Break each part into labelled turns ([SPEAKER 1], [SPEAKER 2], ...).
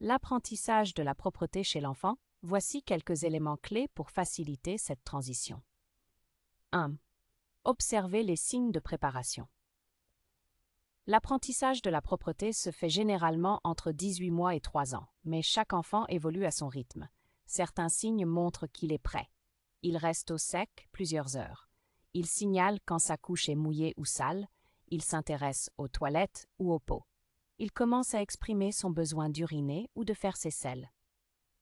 [SPEAKER 1] L'apprentissage de la propreté chez l'enfant, voici quelques éléments clés pour faciliter cette transition. 1. Observer les signes de préparation. L'apprentissage de la propreté se fait généralement entre 18 mois et 3 ans, mais chaque enfant évolue à son rythme. Certains signes montrent qu'il est prêt. Il reste au sec plusieurs heures. Il signale quand sa couche est mouillée ou sale. Il s'intéresse aux toilettes ou aux pots. Il commence à exprimer son besoin d'uriner ou de faire ses selles.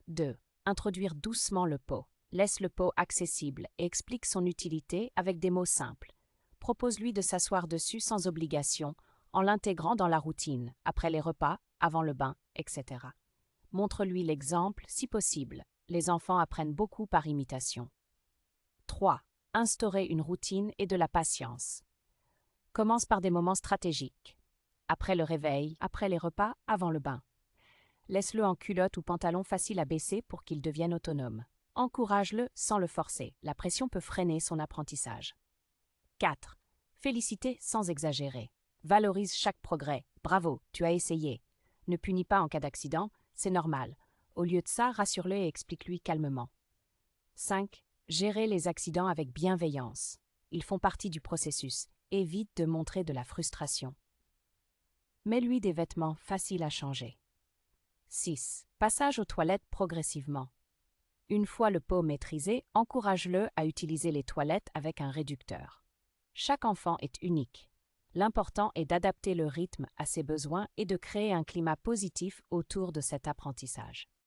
[SPEAKER 1] 2. Introduire doucement le pot. Laisse le pot accessible et explique son utilité avec des mots simples. Propose-lui de s'asseoir dessus sans obligation, en l'intégrant dans la routine, après les repas, avant le bain, etc. Montre-lui l'exemple si possible. Les enfants apprennent beaucoup par imitation. 3. Instaurer une routine et de la patience. Commence par des moments stratégiques. Après le réveil, après les repas, avant le bain. Laisse-le en culotte ou pantalon facile à baisser pour qu'il devienne autonome. Encourage-le sans le forcer. La pression peut freiner son apprentissage. 4. Féliciter sans exagérer. Valorise chaque progrès. Bravo, tu as essayé. Ne punis pas en cas d'accident, c'est normal. Au lieu de ça, rassure-le et explique-lui calmement. 5. Gérer les accidents avec bienveillance. Ils font partie du processus. Évite de montrer de la frustration. Mets-lui des vêtements faciles à changer. 6. Passage aux toilettes progressivement. Une fois le pot maîtrisé, encourage-le à utiliser les toilettes avec un réducteur. Chaque enfant est unique. L'important est d'adapter le rythme à ses besoins et de créer un climat positif autour de cet apprentissage.